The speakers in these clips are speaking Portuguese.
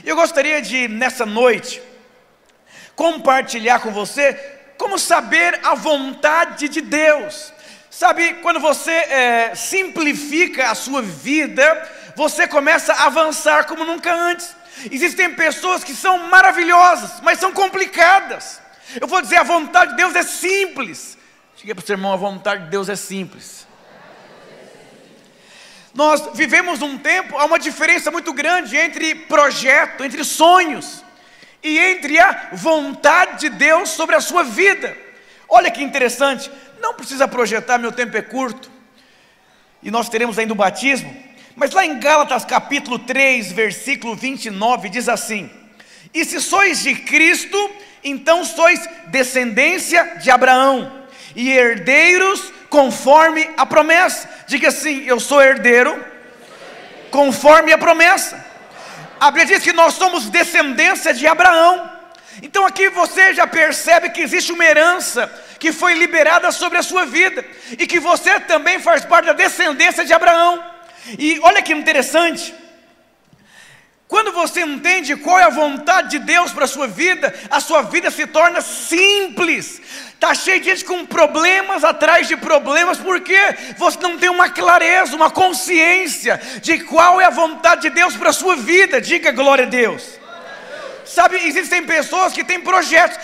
Eu gostaria de, nessa noite, compartilhar com você como saber a vontade de Deus. Sabe, quando você simplifica a sua vida, você começa a avançar como nunca antes. Existem pessoas que são maravilhosas, mas são complicadas. Eu vou dizer, a vontade de Deus é simples. Diga para o seu irmão, a vontade de Deus é simples. Nós vivemos um tempo, há uma diferença muito grande entre projeto, entre sonhos e entre a vontade de Deus sobre a sua vida. Olha que interessante, não precisa projetar, meu tempo é curto, e nós teremos ainda o batismo, mas lá em Gálatas capítulo 3, versículo 29, diz assim: e se sois de Cristo, então sois descendência de Abraão, e herdeiros conforme a promessa. Diga assim, eu sou herdeiro conforme a promessa. A Bíblia diz que nós somos descendência de Abraão. Então aqui você já percebe que existe uma herança que foi liberada sobre a sua vida, e que você também faz parte da descendência de Abraão. E olha que interessante, quando você entende qual é a vontade de Deus para a sua vida se torna simples. Está cheio de gente com problemas atrás de problemas, porque você não tem uma clareza, uma consciência de qual é a vontade de Deus para a sua vida. Diga glória a Deus. Sabe, existem pessoas que têm projetos.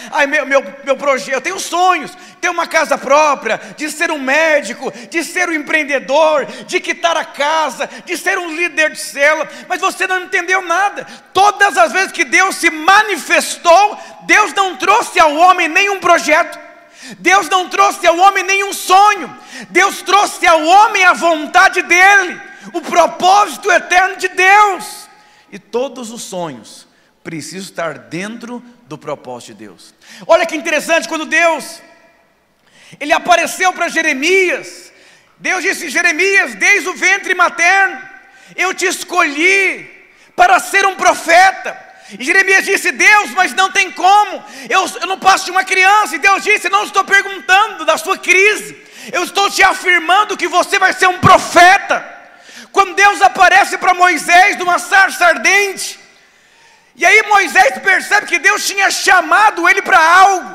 Meu projeto, eu tenho sonhos, ter uma casa própria, de ser um médico, de ser um empreendedor, de quitar a casa, de ser um líder de célula. Mas você não entendeu nada. Todas as vezes que Deus se manifestou, Deus não trouxe ao homem nenhum projeto, Deus não trouxe ao homem nenhum sonho. Deus trouxe ao homem a vontade dele, o propósito eterno de Deus. E todos os sonhos precisam estar dentro do propósito de Deus. Olha que interessante, quando Deus ele apareceu para Jeremias, Deus disse: Jeremias, desde o ventre materno eu te escolhi para ser um profeta. E Jeremias disse: Deus, mas não tem como, eu não passo de uma criança. E Deus disse: não estou perguntando da sua crise, eu estou te afirmando que você vai ser um profeta. Quando Deus aparece para Moisés numa sarça ardente, e aí Moisés percebe que Deus tinha chamado ele para algo,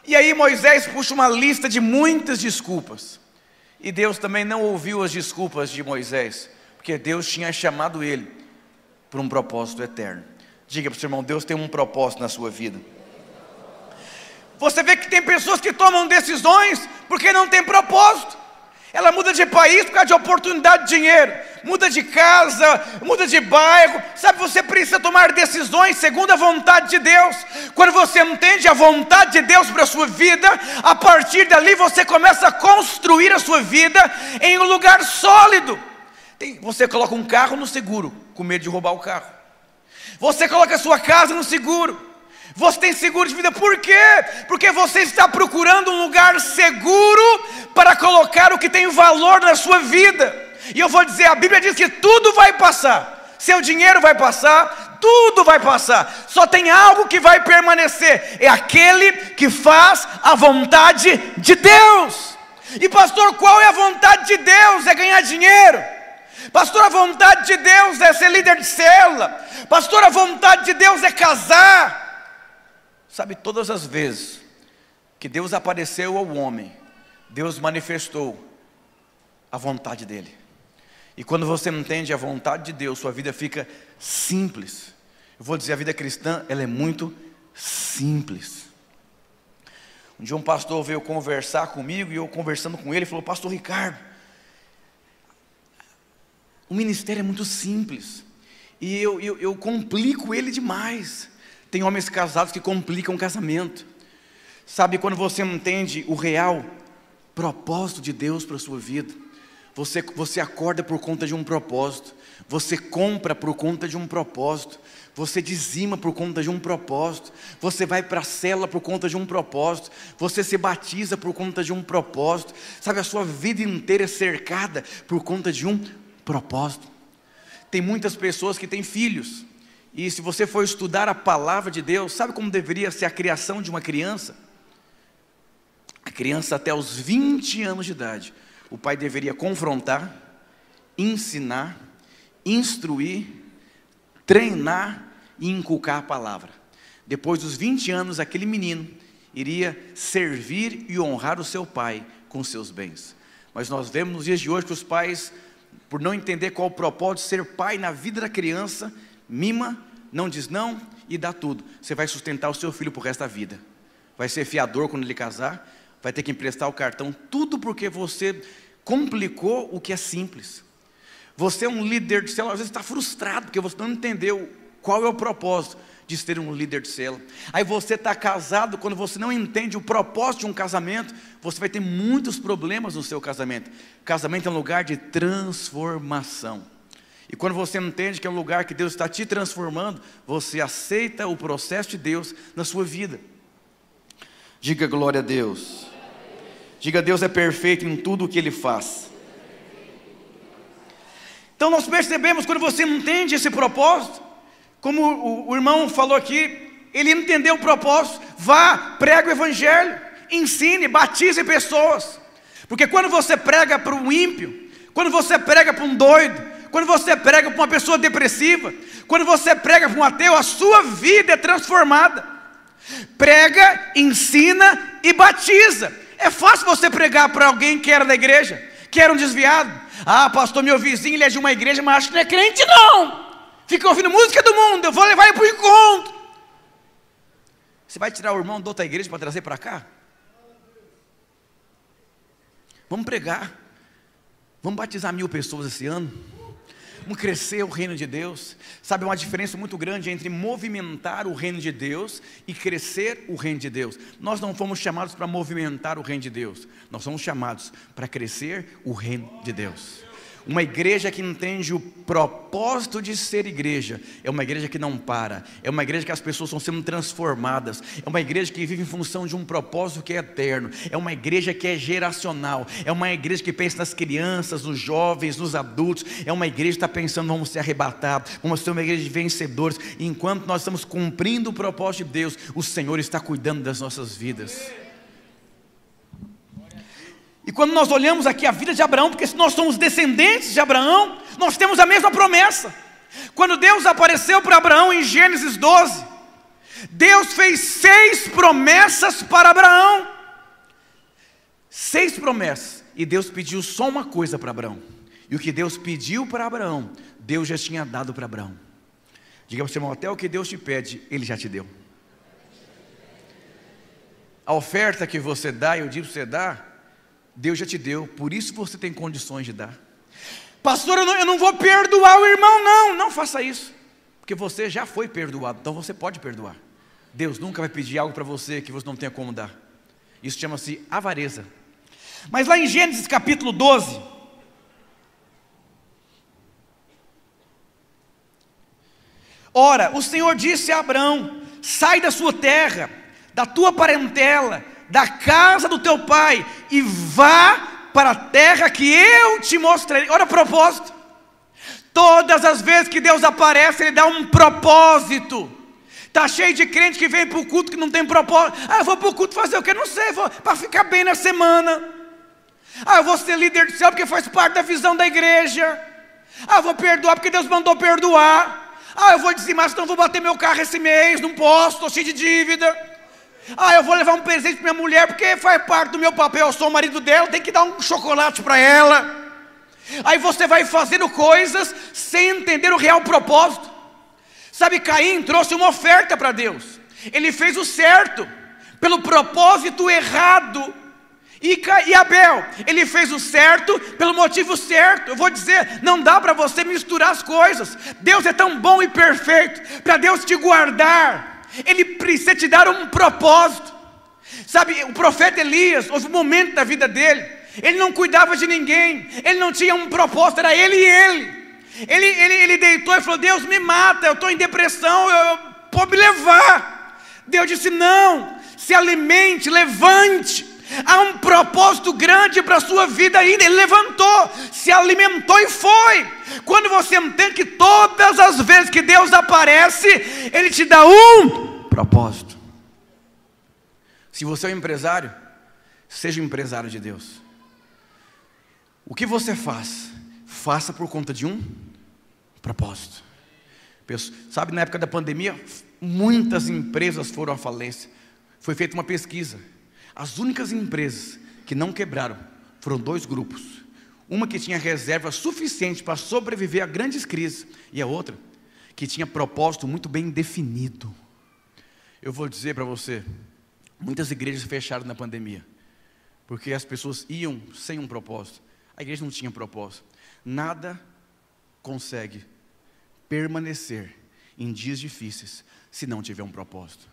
e aí Moisés puxa uma lista de muitas desculpas, e Deus também não ouviu as desculpas de Moisés, porque Deus tinha chamado ele por um propósito eterno. Diga para o seu irmão, Deus tem um propósito na sua vida. Você vê que tem pessoas que tomam decisões porque não tem propósito. Ela muda de país por causa de oportunidade de dinheiro, muda de casa, muda de bairro. Sabe, você precisa tomar decisões segundo a vontade de Deus. Quando você entende a vontade de Deus para a sua vida, a partir dali você começa a construir a sua vida em um lugar sólido. Você coloca um carro no seguro, com medo de roubar o carro. Você coloca a sua casa no seguro. Você tem seguro de vida, por quê? Porque você está procurando um lugar seguro para colocar o que tem valor na sua vida. E eu vou dizer, a Bíblia diz que tudo vai passar. Seu dinheiro vai passar, tudo vai passar. Só tem algo que vai permanecer, é aquele que faz a vontade de Deus. E pastor, qual é a vontade de Deus? É ganhar dinheiro. Pastor, a vontade de Deus é ser líder de célula. Pastor, a vontade de Deus é casar. Sabe, todas as vezes que Deus apareceu ao homem, Deus manifestou a vontade dele. E quando você entende a vontade de Deus, sua vida fica simples. Eu vou dizer, a vida cristã, ela é muito simples. Um dia um pastor veio conversar comigo, e eu conversando com ele, falou: pastor Ricardo, o ministério é muito simples, e eu complico ele demais. Tem homens casados que complicam o casamento. Sabe, quando você entende o real propósito de Deus para a sua vida, você acorda por conta de um propósito, você compra por conta de um propósito, você dizima por conta de um propósito, você vai para a célula por conta de um propósito, você se batiza por conta de um propósito. Sabe, a sua vida inteira é cercada por conta de um propósito. Tem muitas pessoas que têm filhos, e se você for estudar a palavra de Deus, sabe como deveria ser a criação de uma criança? A criança até os 20 anos de idade, o pai deveria confrontar, ensinar, instruir, treinar e inculcar a palavra. Depois dos 20 anos, aquele menino iria servir e honrar o seu pai com seus bens. Mas nós vemos nos dias de hoje que os pais, por não entender qual o propósito de ser pai na vida da criança, mima, não diz não e dá tudo. Você vai sustentar o seu filho para o resto da vida. Vai ser fiador quando ele casar, vai ter que emprestar o cartão, tudo porque você complicou o que é simples. Você é um líder de célula, às vezes está frustrado, porque você não entendeu qual é o propósito de ser um líder de célula. Aí você está casado, quando você não entende o propósito de um casamento, você vai ter muitos problemas no seu casamento. Casamento é um lugar de transformação. E quando você entende que é um lugar que Deus está te transformando, você aceita o processo de Deus na sua vida. Diga glória a Deus. Diga, Deus é perfeito em tudo o que Ele faz. Então nós percebemos, quando você entende esse propósito, como o irmão falou aqui, ele entendeu o propósito. Vá, prega o evangelho, ensine, batize pessoas. Porque quando você prega para um ímpio, quando você prega para um doido, quando você prega para uma pessoa depressiva, quando você prega para um ateu, a sua vida é transformada. Prega, ensina e batiza. É fácil você pregar para alguém que era da igreja, que era um desviado. Ah, pastor, meu vizinho, ele é de uma igreja, mas acho que não é crente não. Fica ouvindo música do mundo, eu vou levar ele para o encontro. Você vai tirar o irmão da outra igreja para trazer para cá? Vamos pregar. Vamos batizar 1000 pessoas esse ano. Vamos crescer o reino de Deus. Sabe, uma diferença muito grande entre movimentar o reino de Deus e crescer o reino de Deus. Nós não fomos chamados para movimentar o reino de Deus. Nós somos chamados para crescer o reino de Deus. Uma igreja que entende o propósito de ser igreja é uma igreja que não para, é uma igreja que as pessoas estão sendo transformadas, é uma igreja que vive em função de um propósito que é eterno, é uma igreja que é geracional, é uma igreja que pensa nas crianças, nos jovens, nos adultos, é uma igreja que está pensando, vamos ser arrebatados, vamos ser uma igreja de vencedores. E enquanto nós estamos cumprindo o propósito de Deus, o Senhor está cuidando das nossas vidas. E quando nós olhamos aqui a vida de Abraão, porque se nós somos descendentes de Abraão, nós temos a mesma promessa. Quando Deus apareceu para Abraão em Gênesis 12, Deus fez 6 promessas para Abraão. 6 promessas. E Deus pediu só uma coisa para Abraão. E o que Deus pediu para Abraão, Deus já tinha dado para Abraão. Diga para o seu irmão, até o que Deus te pede, Ele já te deu. A oferta que você dá, eu digo para você dar, Deus já te deu, por isso você tem condições de dar. Pastor, eu não vou perdoar o irmão, não faça isso, porque você já foi perdoado, então você pode perdoar. Deus nunca vai pedir algo para você que você não tenha como dar. Isso chama-se avareza. Mas lá em Gênesis capítulo 12, ora, o Senhor disse a Abraão: sai da sua terra, da tua parentela, da casa do teu pai, e vá para a terra que eu te mostrarei. Olha o propósito. Todas as vezes que Deus aparece, Ele dá um propósito. Está cheio de crente que vem para o culto que não tem propósito. Ah, eu vou para o culto fazer o que? Não sei, vou para ficar bem na semana. Ah, eu vou ser líder do céu porque faz parte da visão da igreja. Ah, eu vou perdoar porque Deus mandou perdoar. Ah, eu vou dizimar, senão eu vou bater meu carro esse mês, não posso, estou cheio de dívida. Ah, eu vou levar um presente para minha mulher porque faz parte do meu papel, eu sou o marido dela, tem que dar um chocolate para ela. Aí você vai fazendo coisas sem entender o real propósito. Sabe, Caim trouxe uma oferta para Deus. Ele fez o certo pelo propósito errado. E Abel, ele fez o certo pelo motivo certo. Eu vou dizer, não dá para você misturar as coisas. Deus é tão bom e perfeito, para Deus te guardar, Ele precisa te dar um propósito. Sabe, o profeta Elias, houve um momento da vida dele, ele não cuidava de ninguém, ele não tinha um propósito, era ele e ele. Ele deitou e falou: Deus, me mata, eu estou em depressão, pode me levar. Deus disse: não, se alimente, levante. Há um propósito grande para a sua vida ainda. Ele levantou, se alimentou e foi. Quando você entende que todas as vezes que Deus aparece, Ele te dá um propósito. Se você é um empresário, seja um empresário de Deus. O que você faz, faça por conta de um propósito. Sabe, na época da pandemia, muitas empresas foram à falência. Foi feita uma pesquisa. As únicas empresas que não quebraram foram 2 grupos. Uma que tinha reserva suficiente para sobreviver a grandes crises, e a outra que tinha propósito muito bem definido. Eu vou dizer para você, muitas igrejas fecharam na pandemia, porque as pessoas iam sem um propósito. A igreja não tinha propósito. Nada consegue permanecer em dias difíceis se não tiver um propósito.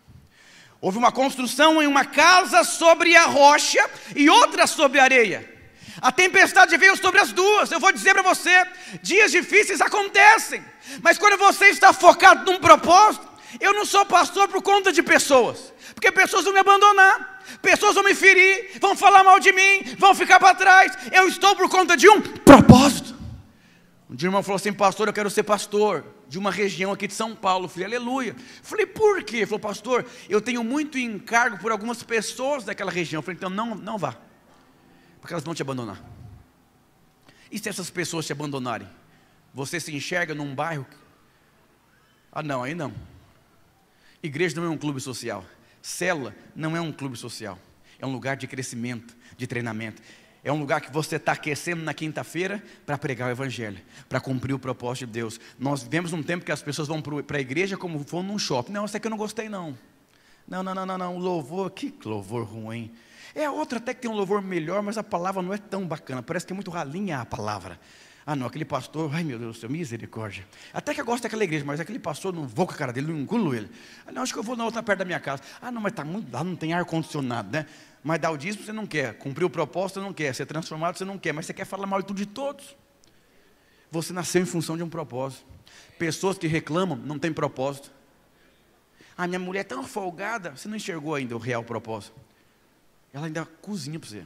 Houve uma construção em uma casa sobre a rocha e outra sobre a areia. A tempestade veio sobre as duas. Eu vou dizer para você, dias difíceis acontecem, mas quando você está focado num propósito, eu não sou pastor por conta de pessoas, porque pessoas vão me abandonar, pessoas vão me ferir, vão falar mal de mim, vão ficar para trás. Eu estou por conta de um propósito. Um dia o irmão falou assim: pastor, eu quero ser pastor de uma região aqui de São Paulo. Eu falei: aleluia. Eu falei: por quê? Ele falou: pastor, eu tenho muito encargo por algumas pessoas daquela região. Eu falei: então não vá, porque elas vão te abandonar. E se essas pessoas te abandonarem? Você se enxerga num bairro? Ah não, aí não. Igreja não é um clube social. Célula não é um clube social. É um lugar de crescimento, de treinamento. É um lugar que você está aquecendo na quinta-feira para pregar o evangelho, para cumprir o propósito de Deus. Nós vivemos num tempo que as pessoas vão para a igreja como vão num shopping. Não, isso aqui eu não gostei não. Não, o louvor, que louvor ruim. É outro até que tem um louvor melhor, mas a palavra não é tão bacana, parece que é muito ralinha a palavra. Ah não, aquele pastor, ai meu Deus do céu, misericórdia. Até que eu gosto daquela igreja, mas aquele pastor, não vou com a cara dele, não engulo ele. Ah não, acho que eu vou na outra perto da minha casa. Ah não, mas está muito, lá não tem ar-condicionado, né? Mas dar o dízimo você não quer, cumprir o propósito você não quer, ser transformado você não quer, mas você quer falar mal de tudo de todos. Você nasceu em função de um propósito. Pessoas que reclamam não têm propósito. Ah, minha mulher é tão folgada, você não enxergou ainda o real propósito. Ela ainda cozinha para você.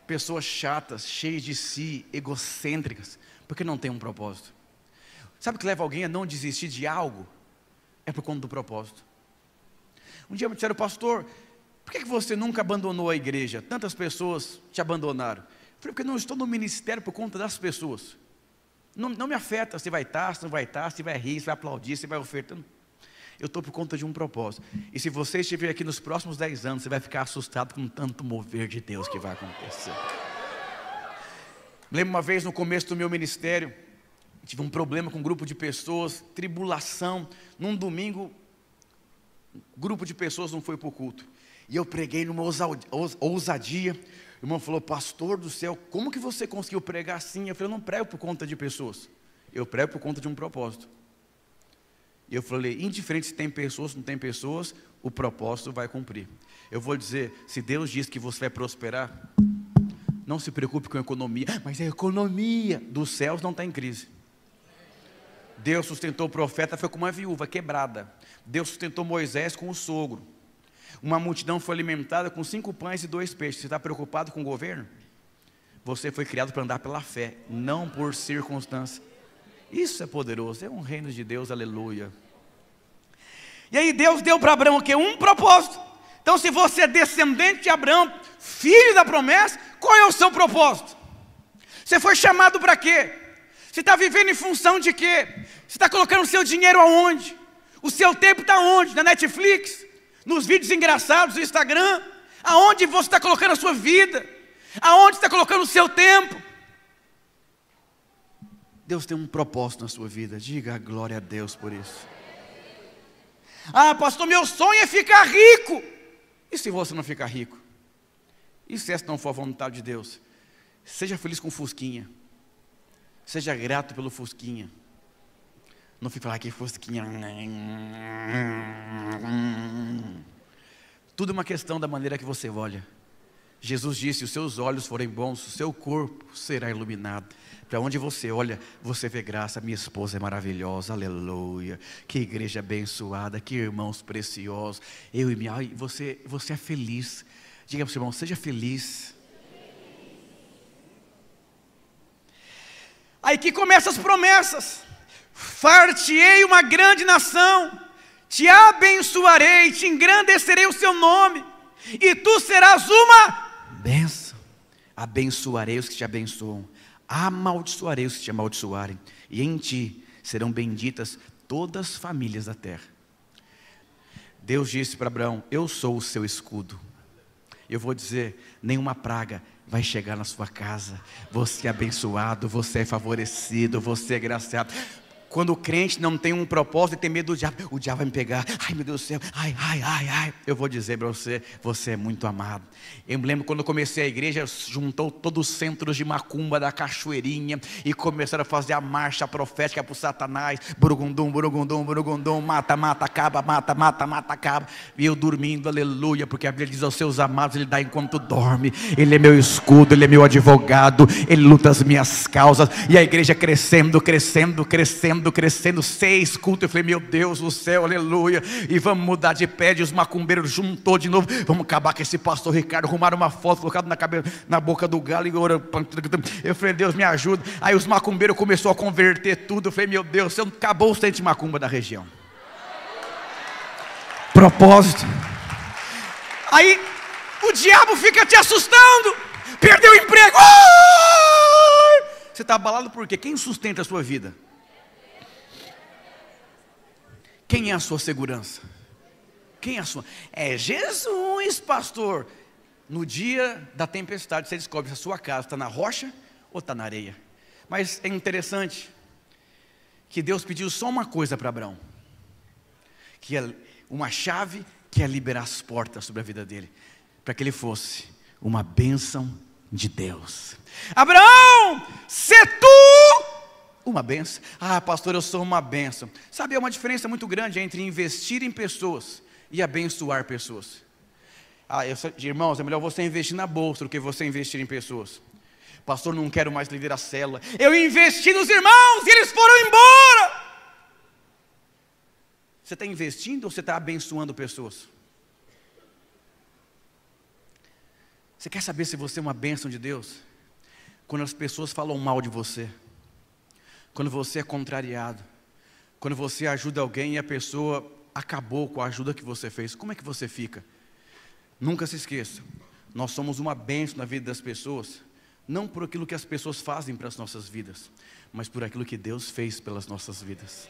Pessoas chatas, cheias de si, egocêntricas, porque não tem um propósito. Sabe o que leva alguém a não desistir de algo? É por conta do propósito. Um dia me disseram: pastor, por que você nunca abandonou a igreja? Tantas pessoas te abandonaram. Eu falei: porque não estou no ministério por conta das pessoas. Não me afeta se vai estar, se não vai estar, se vai rir, se vai aplaudir, se vai ofertar. Eu estou por conta de um propósito. E se você estiver aqui nos próximos 10 anos, você vai ficar assustado com tanto mover de Deus que vai acontecer. Me lembro uma vez no começo do meu ministério, tive um problema com um grupo de pessoas, tribulação. Num domingo, um grupo de pessoas não foi para o culto. E eu preguei numa ousadia. O irmão falou: pastor do céu, como que você conseguiu pregar assim? Eu falei: eu não prego por conta de pessoas, eu prego por conta de um propósito. E eu falei: indiferente se tem pessoas ou não tem pessoas, o propósito vai cumprir. Eu vou dizer, se Deus diz que você vai prosperar, não se preocupe com a economia. Mas a economia dos céus não está em crise. Deus sustentou o profeta, foi com uma viúva quebrada. Deus sustentou Moisés com o sogro. Uma multidão foi alimentada com 5 pães e 2 peixes. Você está preocupado com o governo? Você foi criado para andar pela fé, não por circunstância. Isso é poderoso, é um reino de Deus, aleluia. E aí Deus deu para Abraão o quê? Um propósito. Então se você é descendente de Abraão, filho da promessa, qual é o seu propósito? Você foi chamado para quê? Você está vivendo em função de quê? Você está colocando o seu dinheiro aonde? O seu tempo está onde? Na Netflix? Nos vídeos engraçados do Instagram? Aonde você está colocando a sua vida? Aonde você está colocando o seu tempo? Deus tem um propósito na sua vida. Diga glória a Deus por isso. Ah, pastor, meu sonho é ficar rico. E se você não ficar rico? E se essa não for a vontade de Deus? Seja feliz com fusquinha. Seja grato pelo fusquinha. Não fique falando que fusquinha. Tudo é uma questão da maneira que você olha. Jesus disse: se os seus olhos forem bons, o seu corpo será iluminado. Para onde você olha, você vê graça. Minha esposa é maravilhosa, aleluia. Que igreja abençoada, que irmãos preciosos. Eu e minha, você é feliz. Diga para o seu irmão: seja feliz. Aí que começam as promessas. Far-te-ei uma grande nação, te abençoarei, te engrandecerei o seu nome, e tu serás uma bênção. Abençoarei os que te abençoam, amaldiçoarei os que te amaldiçoarem, e em ti serão benditas todas as famílias da terra. Deus disse para Abraão: eu sou o seu escudo. Eu vou dizer, nenhuma praga vai chegar na sua casa. Você é abençoado, você é favorecido, você é graciado. Quando o crente não tem um propósito e tem medo do diabo, o diabo vai me pegar, ai meu Deus do céu, ai. Eu vou dizer para você, você é muito amado. Eu me lembro quando eu comecei a igreja, juntou todos os centros de macumba da Cachoeirinha e começaram a fazer a marcha profética para o Satanás, burugundum, burugundum, burugundum, mata, acaba, mata, acaba. E eu dormindo, aleluia, porque a Bíblia diz aos seus amados, Ele dá enquanto dorme. Ele é meu escudo, Ele é meu advogado, Ele luta as minhas causas. E a igreja crescendo, 6 cultos, eu falei, meu Deus do céu, aleluia, e vamos mudar de pé, e os macumbeiros juntou de novo, vamos acabar com esse pastor Ricardo, arrumaram uma foto, colocaram na boca do galo, e eu falei, Deus me ajuda. Aí os macumbeiros começaram a converter tudo, eu falei, meu Deus, acabou o centro de macumba da região. Propósito. Aí o diabo fica te assustando, perdeu o emprego, você está abalado por quê? Quem sustenta a sua vida? Quem é a sua segurança? Quem é a sua? É Jesus, pastor. No dia da tempestade você descobre se a sua casa está na rocha ou está na areia. Mas é interessante que Deus pediu só uma coisa para Abraão, que é uma chave que é liberar as portas sobre a vida dele, para que ele fosse uma bênção de Deus. Abraão, se tu uma bênção. Ah, pastor, eu sou uma bênção. Sabe, é uma diferença muito grande entre investir em pessoas e abençoar pessoas. Irmãos, é melhor você investir na bolsa do que você investir em pessoas. Pastor, não quero mais liderar a célula. Eu investi nos irmãos e eles foram embora. Você está investindo ou você está abençoando pessoas? Você quer saber se você é uma bênção de Deus? Quando as pessoas falam mal de você, quando você é contrariado, quando você ajuda alguém e a pessoa acabou com a ajuda que você fez, como é que você fica? Nunca se esqueça, nós somos uma bênção na vida das pessoas, não por aquilo que as pessoas fazem para as nossas vidas, mas por aquilo que Deus fez pelas nossas vidas.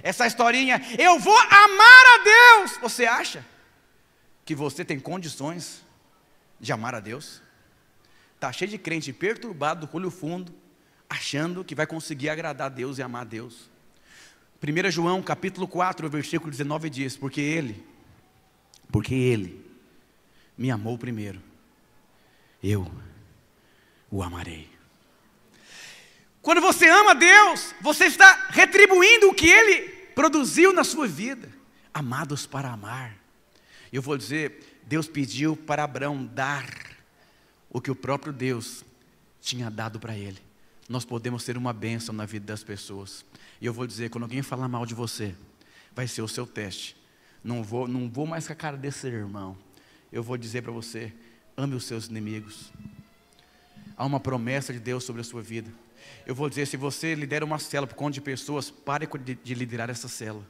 Essa historinha, eu vou amar a Deus, você acha que você tem condições de amar a Deus? Está cheio de crente perturbado, olho fundo, achando que vai conseguir agradar a Deus e amar a Deus. 1 João capítulo 4, versículo 19 diz, porque Ele me amou primeiro, eu o amarei. Quando você ama Deus, você está retribuindo o que Ele produziu na sua vida. Amados para amar. Eu vou dizer, Deus pediu para Abraão dar o que o próprio Deus tinha dado para ele. Nós podemos ser uma bênção na vida das pessoas. E eu vou dizer, quando alguém falar mal de você, vai ser o seu teste. Não vou mais com a cara desse irmão. Eu vou dizer para você, ame os seus inimigos. Há uma promessa de Deus sobre a sua vida. Eu vou dizer, se você lidera uma célula por conta de pessoas, pare de liderar essa célula.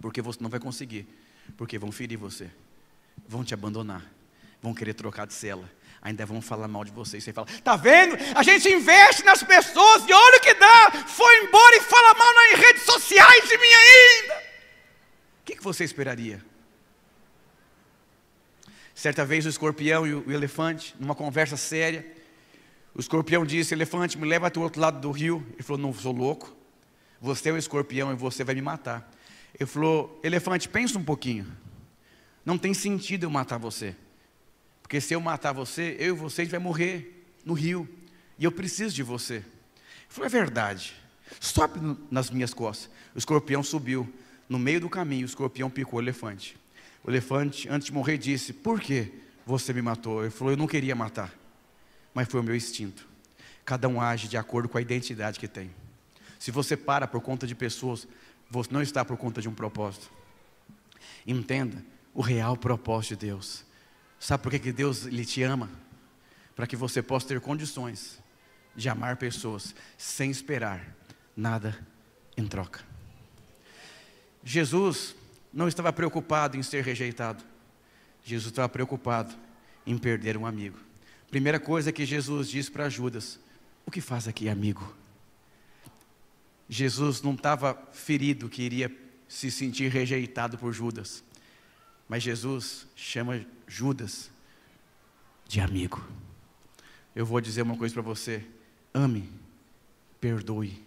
Porque você não vai conseguir. Porque vão ferir você. Vão te abandonar. Vão querer trocar de célula. Ainda vão falar mal de você. E você fala, tá vendo? A gente investe nas pessoas e olha o que dá. Foi embora e fala mal nas redes sociais de mim ainda. O que você esperaria? Certa vez o escorpião e o elefante, numa conversa séria, o escorpião disse, elefante, me leva até o outro lado do rio. Ele falou, não sou louco. Você é o escorpião e você vai me matar. Ele falou, elefante, pensa um pouquinho. Não tem sentido eu matar você. Porque se eu matar você, eu e você a gente vai morrer no rio. E eu preciso de você. Ele falou, é verdade. Sobe nas minhas costas. O escorpião subiu. No meio do caminho, o escorpião picou o elefante. O elefante, antes de morrer, disse, por que você me matou? Ele falou, eu não queria matar. Mas foi o meu instinto. Cada um age de acordo com a identidade que tem. Se você para por conta de pessoas, você não está por conta de um propósito. Entenda o real propósito de Deus. Sabe por que Deus Ele te ama? Para que você possa ter condições de amar pessoas sem esperar nada em troca. Jesus não estava preocupado em ser rejeitado. Jesus estava preocupado em perder um amigo. Primeira coisa que Jesus disse para Judas, o O que faz aqui, amigo? Jesus não estava ferido que iria se sentir rejeitado por Judas, mas Jesus chama Judas de amigo. Eu vou dizer uma coisa para você: ame, perdoe,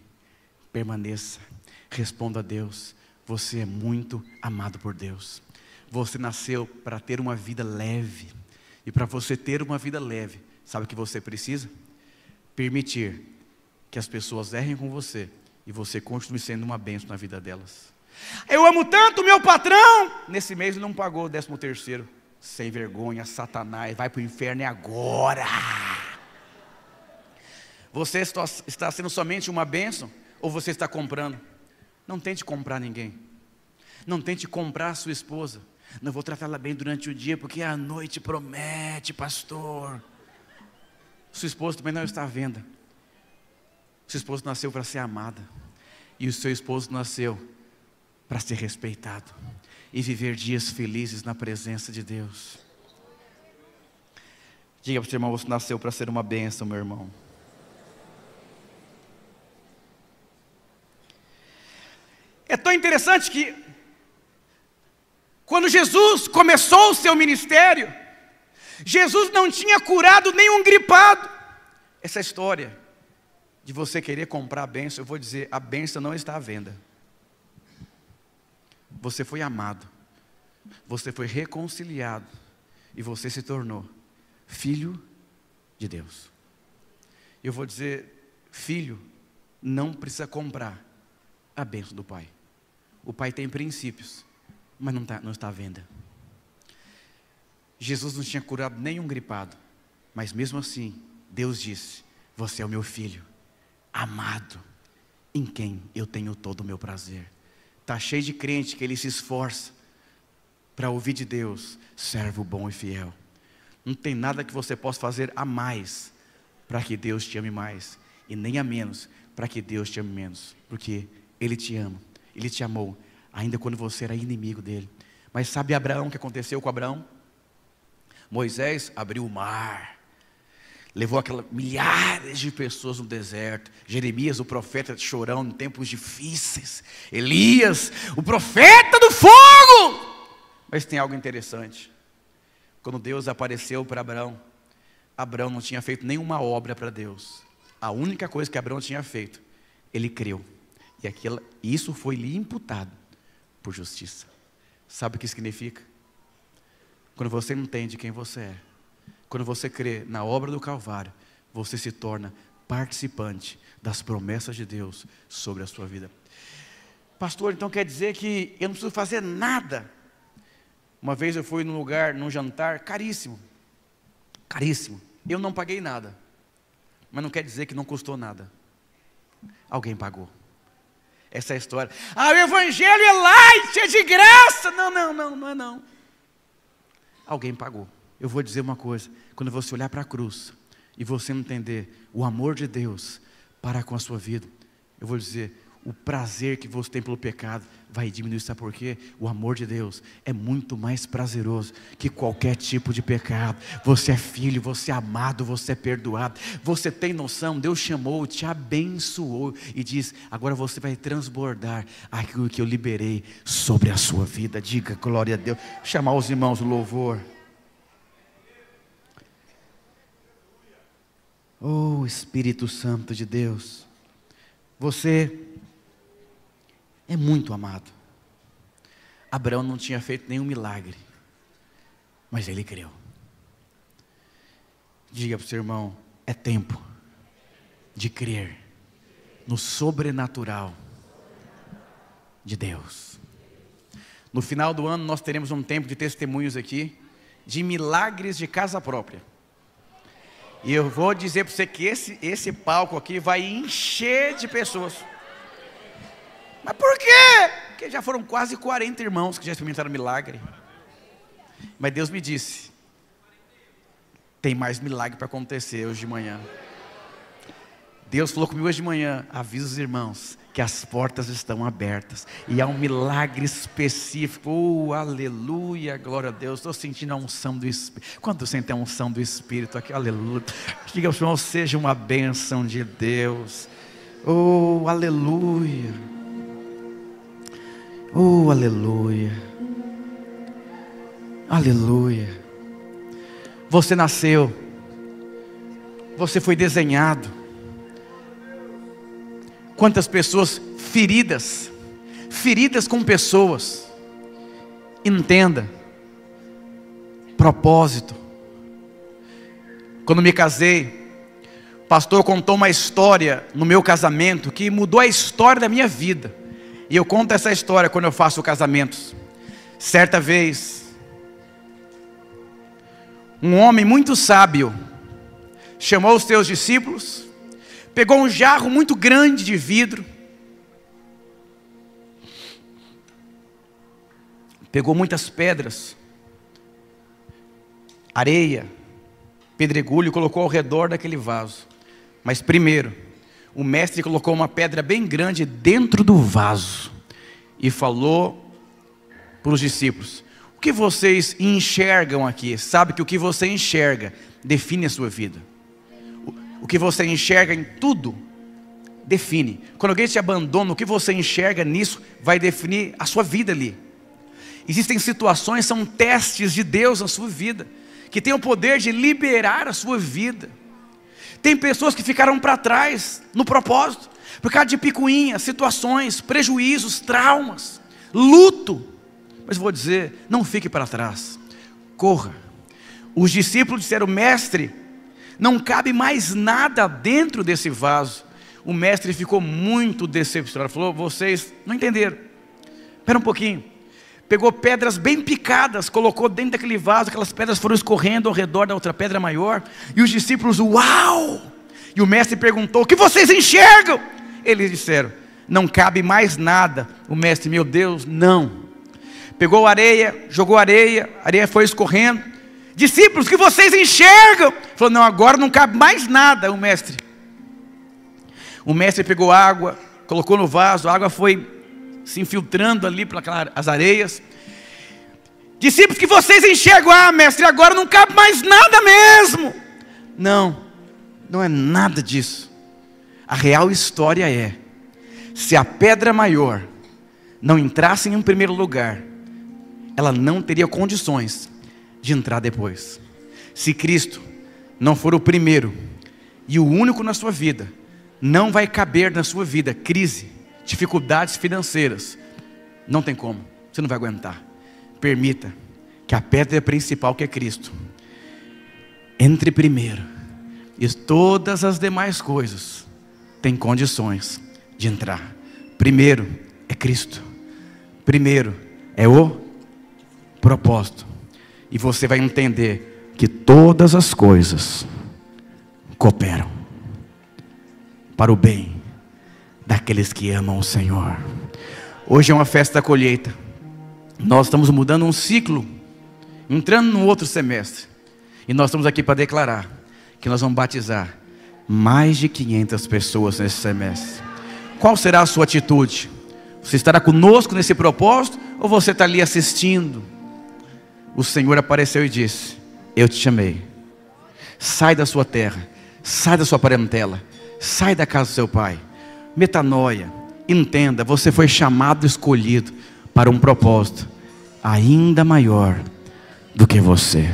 permaneça, responda a Deus. Você é muito amado por Deus. Você nasceu para ter uma vida leve, e para você ter uma vida leve, sabe o que você precisa? Permitir que as pessoas errem com você, e você continue sendo uma bênção na vida delas. Eu amo tanto o meu patrão, nesse mês ele não pagou o 13º, sem vergonha, Satanás, vai para o inferno é agora. Você está sendo somente uma bênção, ou você está comprando? Não tente comprar ninguém, não tente comprar a sua esposa. Não vou tratar ela bem durante o dia, porque à noite promete, pastor. Sua esposa também não está à venda. Sua esposa nasceu para ser amada, e o seu esposo nasceu para ser respeitado e viver dias felizes na presença de Deus. Diga para o seu irmão: você nasceu para ser uma bênção, meu irmão. É tão interessante que quando Jesus começou o seu ministério, Jesus não tinha curado nenhum gripado. Essa história de você querer comprar a bênção, eu vou dizer, a bênção não está à venda. Você foi amado, você foi reconciliado, e você se tornou filho de Deus. Eu vou dizer, filho não precisa comprar a bênção do Pai. O Pai tem princípios, mas não está à venda. Jesus não tinha curado nenhum gripado, mas mesmo assim, Deus disse: você é o meu filho amado, em quem eu tenho todo o meu prazer. Está cheio de crente que ele se esforça para ouvir de Deus: servo bom e fiel. Não tem nada que você possa fazer a mais para que Deus te ame mais, e nem a menos para que Deus te ame menos, porque Ele te ama, Ele te amou ainda quando você era inimigo dele. Mas sabe Abraão, o que aconteceu com Abraão? Moisés abriu o mar, levou milhares de pessoas no deserto. Jeremias, o profeta, chorão em tempos difíceis. Elias, o profeta do fogo. Mas tem algo interessante. Quando Deus apareceu para Abraão, Abraão não tinha feito nenhuma obra para Deus. A única coisa que Abraão tinha feito, ele creu, e isso foi lhe imputado por justiça. Sabe o que significa? Quando você entende quem você é, quando você crê na obra do Calvário, você se torna participante das promessas de Deus sobre a sua vida. Pastor, então quer dizer que eu não preciso fazer nada? Uma vez eu fui num jantar caríssimo, eu não paguei nada, mas não quer dizer que não custou nada. Alguém pagou. Essa é a história. O evangelho é light, é de graça. Não é não. Alguém pagou. Eu vou dizer uma coisa: quando você olhar para a cruz e você entender o amor de Deus para com a sua vida, eu vou dizer, o prazer que você tem pelo pecado vai diminuir. Sabe por quê? O amor de Deus é muito mais prazeroso que qualquer tipo de pecado. Você é filho, você é amado, você é perdoado. Você tem noção? Deus chamou, te abençoou e diz: agora você vai transbordar aquilo que eu liberei sobre a sua vida. Diga glória a Deus. Chamar os irmãos do louvor. Oh, Espírito Santo de Deus, você é muito amado. Abraão não tinha feito nenhum milagre, mas ele creu. Diga para o seu irmão: é tempo de crer no sobrenatural de Deus. No final do ano nós teremos um tempo de testemunhos aqui, de milagres de casa própria. E eu vou dizer para você que esse palco aqui vai encher de pessoas. Mas por quê? Porque já foram quase 40 irmãos que já experimentaram milagre. Mas Deus me disse: tem mais milagre para acontecer hoje de manhã. Deus falou comigo hoje de manhã: avisa os irmãos que as portas estão abertas e há um milagre específico. Oh, aleluia, glória a Deus. Estou sentindo a unção do Espírito. Quanto sente a unção do Espírito aqui? Aleluia. Diga ao Senhor, seja uma bênção de Deus. Oh, aleluia. Oh, aleluia. Aleluia. Você nasceu, você foi desenhado. Quantas pessoas feridas com pessoas. Entenda, propósito. Quando me casei, o pastor contou uma história no meu casamento que mudou a história da minha vida. E eu conto essa história quando eu faço casamentos. Certa vez, um homem muito sábio chamou os seus discípulos, pegou um jarro muito grande de vidro, pegou muitas pedras, areia, pedregulho, e colocou ao redor daquele vaso. Mas primeiro, o mestre colocou uma pedra bem grande dentro do vaso e falou para os discípulos: o que vocês enxergam aqui? Sabe que o que você enxerga define a sua vida. O que você enxerga em tudo define. Quando alguém te abandona, o que você enxerga nisso vai definir a sua vida ali. Existem situações, são testes de Deus na sua vida, que tem o poder de liberar a sua vida. Tem pessoas que ficaram para trás no propósito, por causa de picuinhas, situações, prejuízos, traumas, luto. Mas vou dizer, não fique para trás, corra. Os discípulos disseram: mestre, não cabe mais nada dentro desse vaso. O mestre ficou muito decepcionado, falou: vocês não entenderam. Espera um pouquinho. Pegou pedras bem picadas, colocou dentro daquele vaso, aquelas pedras foram escorrendo ao redor da outra pedra maior, e os discípulos: uau! E o mestre perguntou: o que vocês enxergam? Eles disseram: não cabe mais nada. O mestre: meu Deus, não. Pegou areia, jogou areia, a areia foi escorrendo. Discípulos, o que vocês enxergam? Falou: não, agora não cabe mais nada. O mestre pegou água, colocou no vaso, a água foi se infiltrando ali pelas areias. Discípulos, que vocês enxergam? Ah, mestre, agora não cabe mais nada mesmo. Não é nada disso. A real história é: se a pedra maior não entrasse em um primeiro lugar, ela não teria condições de entrar depois. Se Cristo não for o primeiro e o único na sua vida, não vai caber na sua vida crise, dificuldades financeiras. Não tem como, você não vai aguentar. Permita que a pedra principal, que é Cristo, entre primeiro, e todas as demais coisas têm condições de entrar. Primeiro é Cristo, primeiro é o propósito, e você vai entender que todas as coisas cooperam para o bem daqueles que amam o Senhor. Hoje é uma festa da colheita. Nós estamos mudando um ciclo, entrando no outro semestre, e nós estamos aqui para declarar que nós vamos batizar mais de 500 pessoas nesse semestre. Qual será a sua atitude? Você estará conosco nesse propósito, ou você está ali assistindo? O Senhor apareceu e disse: eu te chamei. Sai da sua terra, sai da sua parentela, sai da casa do seu pai. Metanoia, entenda, você foi chamado, escolhido para um propósito ainda maior do que você.